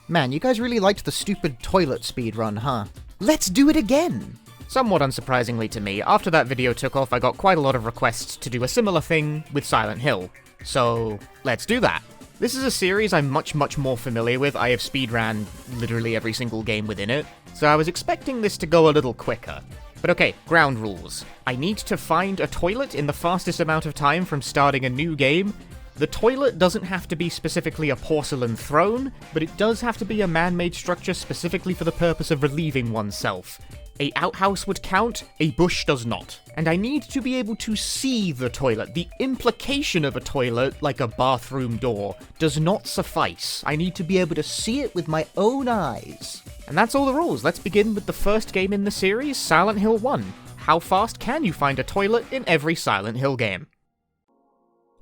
Man, you guys really liked the stupid toilet speedrun, huh? Let's do it again! Somewhat unsurprisingly to me, after that video took off, I got quite a lot of requests to do a similar thing with Silent Hill. So, let's do that. This is a series I'm much more familiar with. I have speedran literally every single game within it, so I was expecting this to go a little quicker. But okay, ground rules. I need to find a toilet in the fastest amount of time from starting a new game. The toilet doesn't have to be specifically a porcelain throne, but it does have to be a man-made structure specifically for the purpose of relieving oneself. A outhouse would count, a bush does not. And I need to be able to see the toilet. The implication of a toilet, like a bathroom door, does not suffice. I need to be able to see it with my own eyes. And that's all the rules. Let's begin with the first game in the series, Silent Hill 1. How fast can you find a toilet in every Silent Hill game?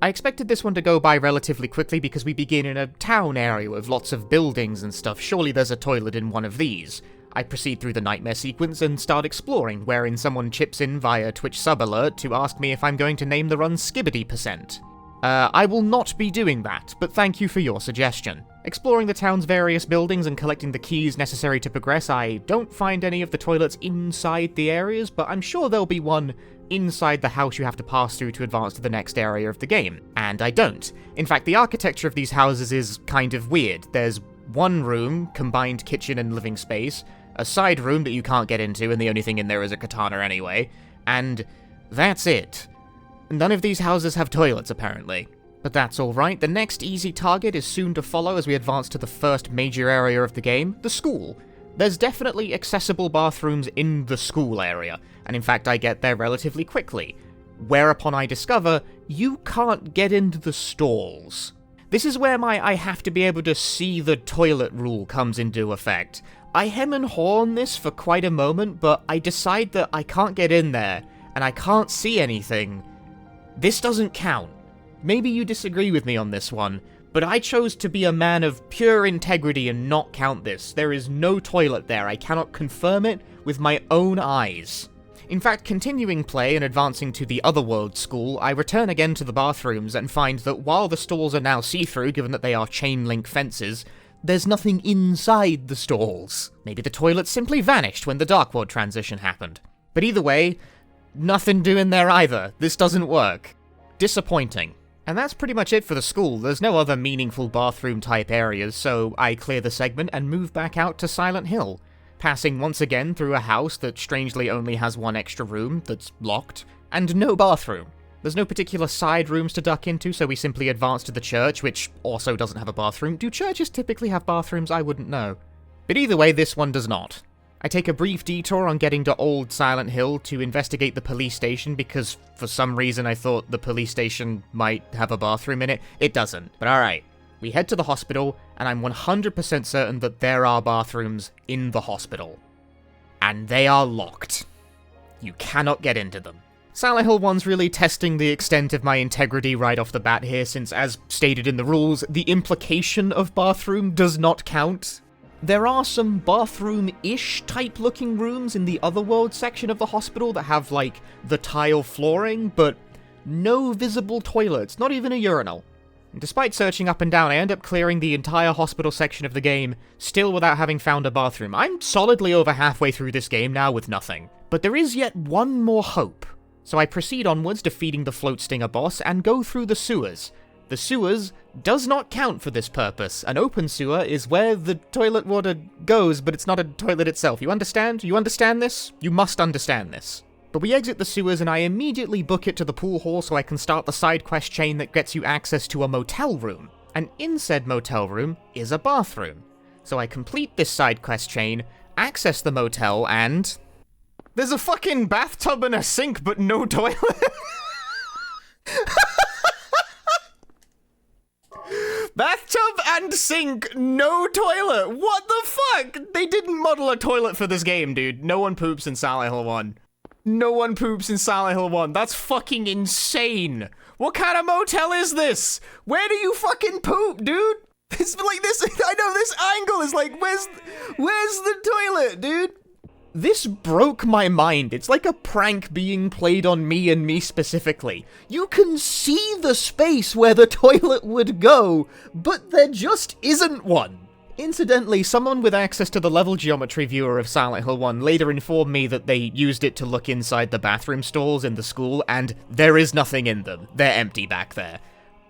I expected this one to go by relatively quickly because we begin in a town area with lots of buildings and stuff. Surely there's a toilet in one of these. I proceed through the nightmare sequence and start exploring, wherein someone chips in via Twitch sub alert to ask me if I'm going to name the run Skibbity%. I will not be doing that, but thank you for your suggestion. Exploring the town's various buildings and collecting the keys necessary to progress, I don't find any of the toilets inside the areas, but I'm sure there'll be one inside the house you have to pass through to advance to the next area of the game. And I don't. In fact, the architecture of these houses is kind of weird. There's one room, combined kitchen and living space, a side room that you can't get into, and the only thing in there is a katana anyway, and that's it. None of these houses have toilets, apparently. But that's alright, the next easy target is soon to follow as we advance to the first major area of the game, the school. There's definitely accessible bathrooms in the school area, and in fact I get there relatively quickly, whereupon I discover you can't get into the stalls. This is where my I have to be able to see the toilet rule comes into effect. I hem and haw on this for quite a moment, but I decide that I can't get in there, and I can't see anything. This doesn't count. Maybe you disagree with me on this one, but I chose to be a man of pure integrity and not count this. There is no toilet there. I cannot confirm it with my own eyes. In fact, continuing play and advancing to the Otherworld school, I return again to the bathrooms and find that while the stalls are now see-through, given that they are chain-link fences, there's nothing inside the stalls. Maybe the toilet simply vanished when the Dark World transition happened. But either way, nothing doing there either. This doesn't work. Disappointing. And that's pretty much it for the school. There's no other meaningful bathroom-type areas, so I clear the segment and move back out to Silent Hill, passing once again through a house that strangely only has one extra room that's locked, and no bathroom. There's no particular side rooms to duck into, so we simply advance to the church, which also doesn't have a bathroom. Do churches typically have bathrooms? I wouldn't know. But either way, this one does not. I take a brief detour on getting to Old Silent Hill to investigate the police station because for some reason I thought the police station might have a bathroom in it. It doesn't, but alright. We head to the hospital, and I'm 100% certain that there are bathrooms in the hospital. And they are locked. You cannot get into them. Silent Hill 1's really testing the extent of my integrity right off the bat here, since as stated in the rules, the implication of bathroom does not count. There are some bathroom-ish type looking rooms in the Otherworld section of the hospital that have, like, the tile flooring, but no visible toilets, not even a urinal. And despite searching up and down, I end up clearing the entire hospital section of the game, still without having found a bathroom. I'm solidly over halfway through this game now with nothing. But there is yet one more hope. So I proceed onwards, defeating the Float Stinger boss, and go through the sewers. The sewers does not count for this purpose. An open sewer is where the toilet water goes, but it's not a toilet itself. You understand? You understand this? You must understand this. But we exit the sewers and I immediately book it to the pool hall so I can start the side quest chain that gets you access to a motel room. And in said motel room is a bathroom. So I complete this side quest chain, access the motel, and there's a fucking bathtub and a sink, but no toilet. Bathtub and sink, no toilet. What the fuck? They didn't model a toilet for this game, dude. No one poops in Silent Hill 1. No one poops in Silent Hill 1. That's fucking insane. What kind of motel is this? Where do you fucking poop, dude? It's like this. I know this angle is like, where's the toilet, dude? This broke my mind. It's like a prank being played on me and me specifically. You can see the space where the toilet would go, but there just isn't one. Incidentally, someone with access to the level geometry viewer of Silent Hill 1 later informed me that they used it to look inside the bathroom stalls in the school, and there is nothing in them. They're empty back there.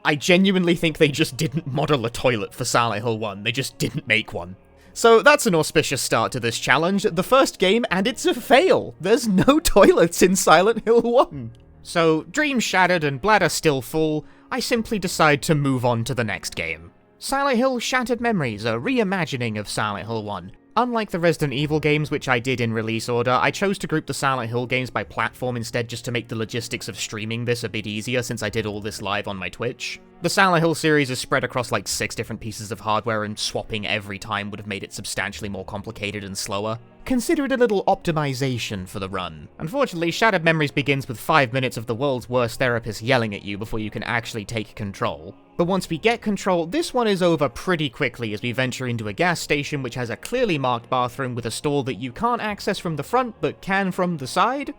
I genuinely think they just didn't model a toilet for Silent Hill 1, they just didn't make one. So that's an auspicious start to this challenge, the first game, and it's a fail! There's no toilets in Silent Hill 1! So, dreams shattered and bladder still full, I simply decide to move on to the next game. Silent Hill Shattered Memories, a reimagining of Silent Hill 1. Unlike the Resident Evil games, which I did in release order, I chose to group the Silent Hill games by platform instead just to make the logistics of streaming this a bit easier since I did all this live on my Twitch. The Silent Hill series is spread across like 6 different pieces of hardware, and swapping every time would have made it substantially more complicated and slower. Consider it a little optimization for the run. Unfortunately, Shattered Memories begins with 5 minutes of the world's worst therapist yelling at you before you can actually take control. But once we get control, this one is over pretty quickly as we venture into a gas station which has a clearly marked bathroom with a stall that you can't access from the front but can from the side.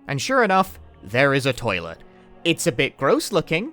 And sure enough, there is a toilet. It's a bit gross looking,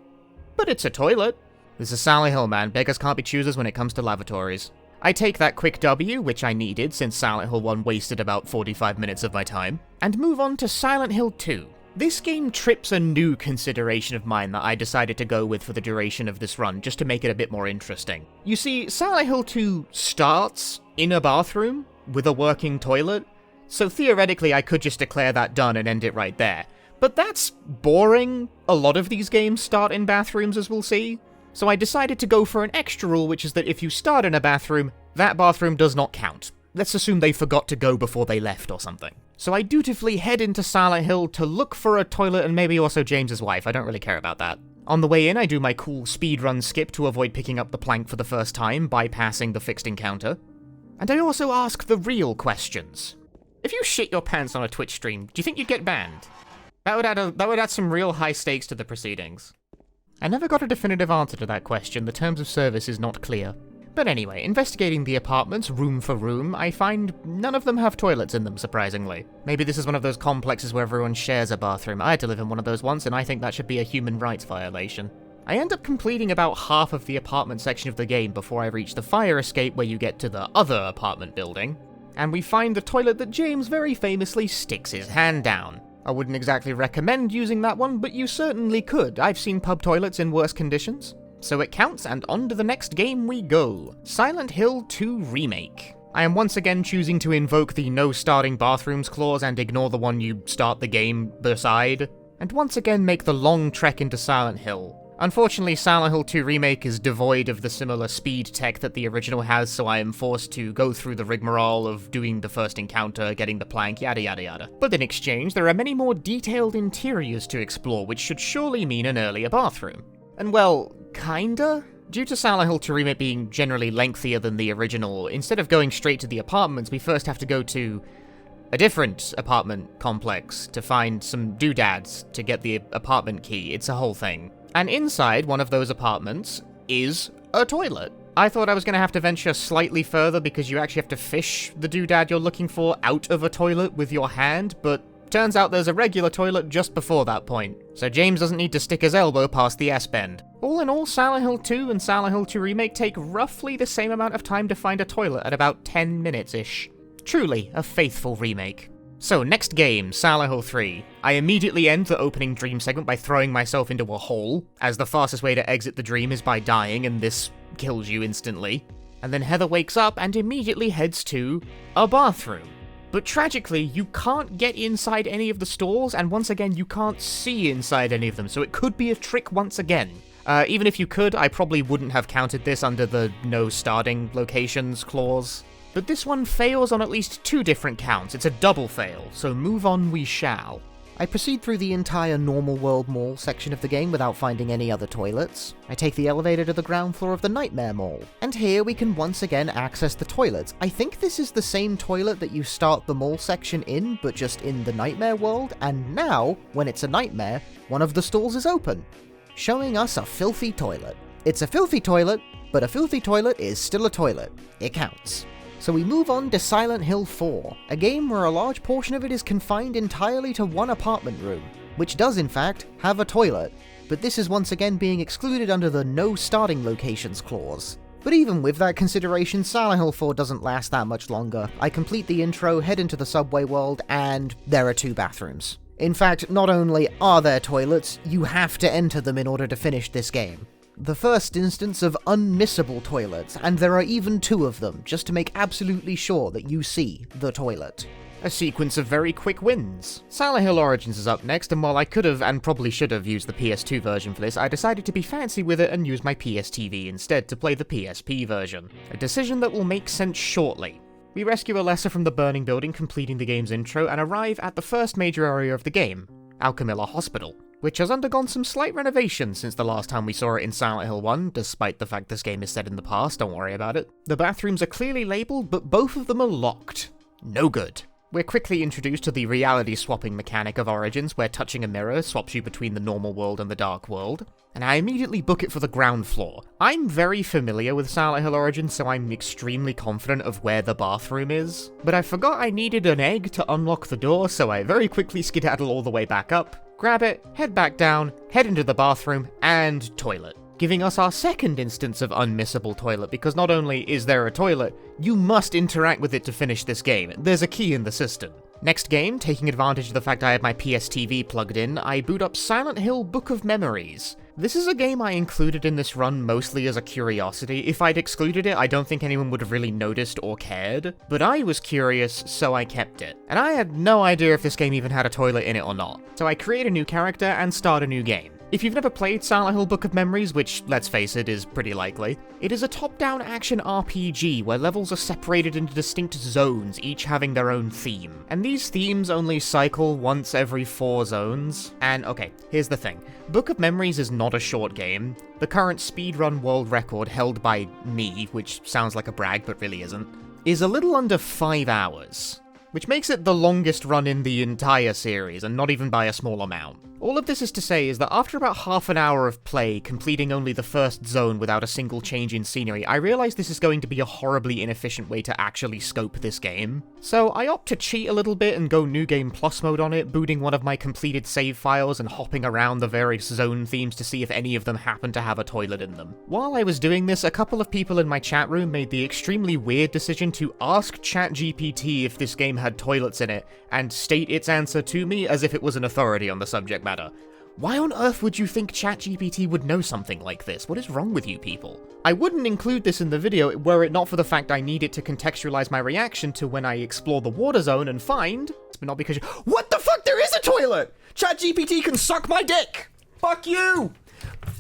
but it's a toilet. This is Silent Hill, man. Beggars can't be choosers when it comes to lavatories. I take that quick W, which I needed since Silent Hill 1 wasted about 45 minutes of my time, and move on to Silent Hill 2. This game trips a new consideration of mine that I decided to go with for the duration of this run, just to make it a bit more interesting. You see, Silent Hill 2 starts in a bathroom with a working toilet, so theoretically I could just declare that done and end it right there. But that's boring. A lot of these games start in bathrooms, as we'll see. So I decided to go for an extra rule, which is that if you start in a bathroom, that bathroom does not count. Let's assume they forgot to go before they left or something. So I dutifully head into Silent Hill to look for a toilet and maybe also James's wife. I don't really care about that. On the way in, I do my cool speedrun skip to avoid picking up the plank for the first time, bypassing the fixed encounter. And I also ask the real questions. If you shit your pants on a Twitch stream, do you think you'd get banned? That would add some real high stakes to the proceedings. I never got a definitive answer to that question, the terms of service is not clear. But anyway, investigating the apartments room for room, I find none of them have toilets in them, surprisingly. Maybe this is one of those complexes where everyone shares a bathroom. I had to live in one of those once, and I think that should be a human rights violation. I end up completing about half of the apartment section of the game before I reach the fire escape where you get to the other apartment building, and we find the toilet that James very famously sticks his hand down. I wouldn't exactly recommend using that one, but you certainly could. I've seen pub toilets in worse conditions. So it counts, and on to the next game we go. Silent Hill 2 Remake. I am once again choosing to invoke the no starting bathrooms clause and ignore the one you start the game beside, and once again make the long trek into Silent Hill. Unfortunately, Silent Hill 2 Remake is devoid of the similar speed tech that the original has, so I am forced to go through the rigmarole of doing the first encounter, getting the plank, yada yada yada. But in exchange, there are many more detailed interiors to explore, which should surely mean an earlier bathroom. And well, kinda? Due to Silent Hill 2 Remake being generally lengthier than the original, instead of going straight to the apartments, we first have to go to a different apartment complex to find some doodads to get the apartment key. It's a whole thing. And inside one of those apartments is a toilet. I thought I was going to have to venture slightly further because you actually have to fish the doodad you're looking for out of a toilet with your hand, but turns out there's a regular toilet just before that point, so James doesn't need to stick his elbow past the S-bend. All in all, Silent Hill 2 and Silent Hill 2 Remake take roughly the same amount of time to find a toilet at about 10 minutes-ish. Truly a faithful remake. So, next game, Silent Hill 3. I immediately end the opening dream segment by throwing myself into a hole, as the fastest way to exit the dream is by dying, and this kills you instantly. And then Heather wakes up and immediately heads to a bathroom. But tragically, you can't get inside any of the stalls, and once again, you can't see inside any of them, so it could be a trick once again. Even if you could, I probably wouldn't have counted this under the no starting locations clause. But this one fails on at least 2 different counts. It's a double fail, so move on we shall. I proceed through the entire normal world mall section of the game without finding any other toilets. I take the elevator to the ground floor of the Nightmare Mall, and here we can once again access the toilets. I think this is the same toilet that you start the mall section in, but just in the Nightmare world, and now, when it's a nightmare, one of the stalls is open, showing us a filthy toilet. It's a filthy toilet, but a filthy toilet is still a toilet. It counts. So we move on to Silent Hill 4, a game where a large portion of it is confined entirely to one apartment room, which does in fact have a toilet, but this is once again being excluded under the no starting locations clause. But even with that consideration, Silent Hill 4 doesn't last that much longer. I complete the intro, head into the subway world, and there are 2 bathrooms. In fact, not only are there toilets, you have to enter them in order to finish this game. The first instance of unmissable toilets, and there are even 2 of them, just to make absolutely sure that you see the toilet. A sequence of very quick wins. Silent Hill Origins is up next, and while I could have and probably should have used the PS2 version for this, I decided to be fancy with it and use my PSTV instead to play the PSP version. A decision that will make sense shortly. We rescue Alessa from the burning building, completing the game's intro, and arrive at the first major area of the game, Alchemilla Hospital, which has undergone some slight renovations since the last time we saw it in Silent Hill 1, despite the fact this game is set in the past, don't worry about it. The bathrooms are clearly labelled, but both of them are locked. No good. We're quickly introduced to the reality-swapping mechanic of Origins, where touching a mirror swaps you between the normal world and the dark world, and I immediately book it for the ground floor. I'm very familiar with Silent Hill Origins, so I'm extremely confident of where the bathroom is, but I forgot I needed an egg to unlock the door, so I very quickly skedaddle all the way back up, grab it, head back down, head into the bathroom, and toilet. Giving us our second instance of unmissable toilet, because not only is there a toilet, you must interact with it to finish this game. There's a key in the system. Next game, taking advantage of the fact I had my PSTV plugged in, I boot up Silent Hill Book of Memories. This is a game I included in this run mostly as a curiosity. If I'd excluded it, I don't think anyone would have really noticed or cared, but I was curious, so I kept it. And I had no idea if this game even had a toilet in it or not, so I create a new character and start a new game. If you've never played Silent Hill Book of Memories, which, let's face it, is pretty likely, it is a top-down action RPG where levels are separated into distinct zones, each having their own theme. And these themes only cycle once every 4 zones. And okay, here's the thing. Book of Memories is not a short game. The current speedrun world record held by me, which sounds like a brag but really isn't, is a little under 5 hours. Which makes it the longest run in the entire series, and not even by a small amount. All of this is to say is that after about half an hour of play, completing only the first zone without a single change in scenery, I realize this is going to be a horribly inefficient way to actually scope this game. So I opt to cheat a little bit and go New Game Plus mode on it, booting one of my completed save files and hopping around the various zone themes to see if any of them happen to have a toilet in them. While I was doing this, a couple of people in my chat room made the extremely weird decision to ask ChatGPT if this game had toilets in it, and state its answer to me as if it was an authority on the subject matter. Why on earth would you think ChatGPT would know something like this? What is wrong with you people? I wouldn't include this in the video were it not for the fact I need it to contextualize my reaction to when I explore the water zone and find, but not because what the fuck, there is a toilet! ChatGPT can suck my dick! Fuck you!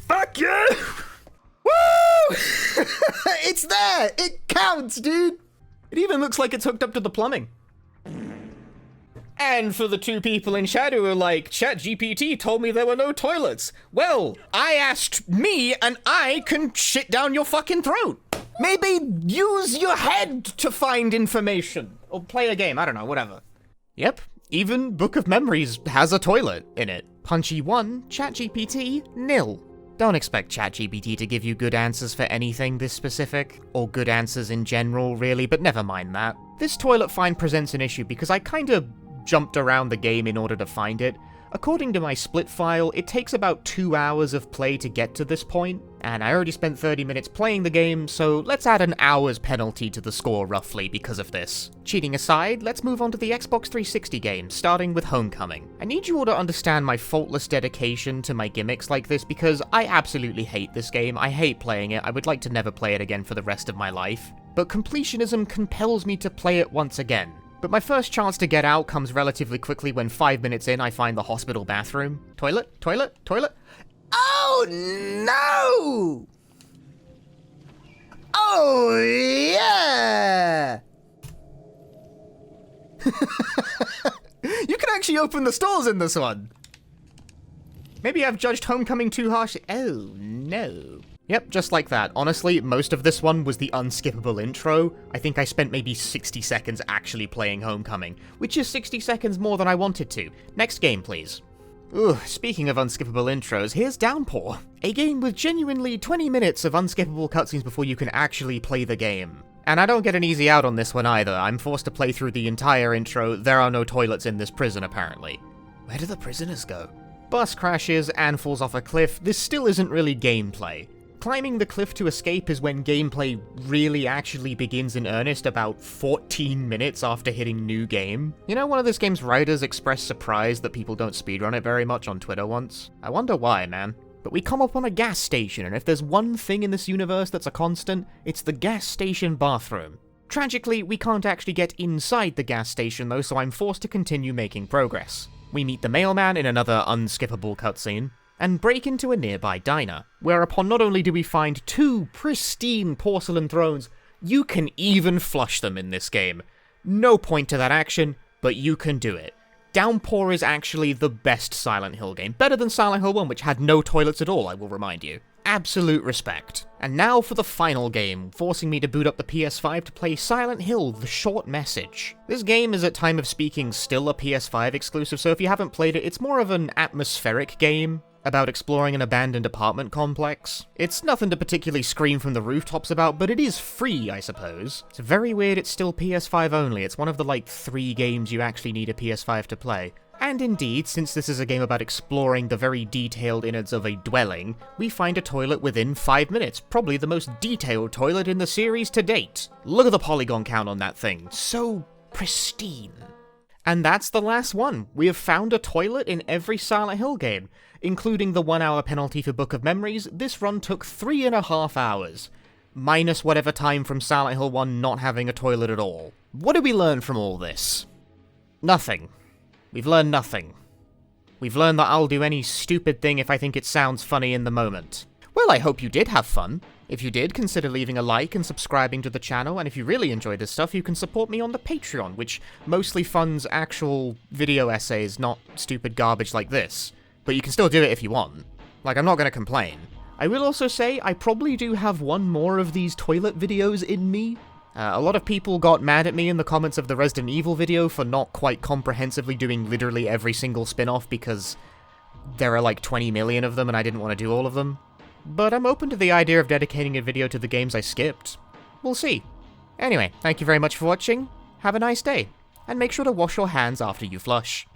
Fuck you! Woo! It's there! It counts, dude! It even looks like it's hooked up to the plumbing. And for the 2 people in chat who are like, ChatGPT told me there were no toilets. Well, I asked me and I can shit down your fucking throat. Maybe use your head to find information. Or play a game, I don't know, whatever. Yep, even Book of Memories has a toilet in it. Punchy 1, ChatGPT, nil. Don't expect ChatGPT to give you good answers for anything this specific, or good answers in general, really, but never mind that. This toilet find presents an issue because I kinda jumped around the game in order to find it. According to my split file, it takes about 2 hours of play to get to this point, and I already spent 30 minutes playing the game, so let's add an hour's penalty to the score roughly because of this. Cheating aside, let's move on to the Xbox 360 games, starting with Homecoming. I need you all to understand my faultless dedication to my gimmicks like this because I absolutely hate this game, I hate playing it, I would like to never play it again for the rest of my life. But completionism compels me to play it once again. But my first chance to get out comes relatively quickly when 5 minutes in I find the hospital bathroom. Toilet? Toilet? Toilet? Oh no! Oh yeah! You can actually open the stalls in this one! Maybe I've judged Homecoming too harshly. Oh no. Yep, just like that. Honestly, most of this one was the unskippable intro. I think I spent maybe 60 seconds actually playing Homecoming, which is 60 seconds more than I wanted to. Next game, please. Ugh, speaking of unskippable intros, here's Downpour. A game with genuinely 20 minutes of unskippable cutscenes before you can actually play the game. And I don't get an easy out on this one either. I'm forced to play through the entire intro. There are no toilets in this prison, apparently. Where do the prisoners go? Bus crashes and falls off a cliff. This still isn't really gameplay. climbing the cliff to escape is when gameplay really actually begins in earnest about 14 minutes after hitting new game. You know, one of this game's writers expressed surprise that people don't speedrun it very much on Twitter once. I wonder why, man. But we come up on a gas station, and if there's one thing in this universe that's a constant, it's the gas station bathroom. Tragically, we can't actually get inside the gas station though, so I'm forced to continue making progress. We meet the mailman in another unskippable cutscene, and break into a nearby diner, whereupon not only do we find 2 pristine porcelain thrones, you can even flush them in this game. No point to that action, but you can do it. Downpour is actually the best Silent Hill game, better than Silent Hill 1, which had no toilets at all, I will remind you. Absolute respect. And now for the final game, forcing me to boot up the PS5 to play Silent Hill: The Short Message. This game is at time of speaking still a PS5 exclusive, so if you haven't played it, it's more of an atmospheric game about exploring an abandoned apartment complex. It's nothing to particularly scream from the rooftops about, but it is free, I suppose. It's very weird it's still PS5 only. It's one of the, 3 games you actually need a PS5 to play. And indeed, since this is a game about exploring the very detailed innards of a dwelling, we find a toilet within 5 minutes, probably the most detailed toilet in the series to date. Look at the polygon count on that thing, so pristine. And that's the last one. We have found a toilet in every Silent Hill game. Including the 1-hour penalty for Book of Memories, this run took 3.5 hours. Minus whatever time from Silent Hill 1 not having a toilet at all. What did we learn from all this? Nothing. We've learned nothing. We've learned that I'll do any stupid thing if I think it sounds funny in the moment. Well, I hope you did have fun. If you did, consider leaving a like and subscribing to the channel, and if you really enjoy this stuff, you can support me on the Patreon, which mostly funds actual video essays, not stupid garbage like this. But you can still do it if you want. I'm not gonna complain. I will also say, I probably do have one more of these toilet videos in me. A lot of people got mad at me in the comments of the Resident Evil video for not quite comprehensively doing literally every single spin-off because there are 20 million of them and I didn't want to do all of them. But I'm open to the idea of dedicating a video to the games I skipped. We'll see. Anyway, thank you very much for watching, have a nice day, and make sure to wash your hands after you flush.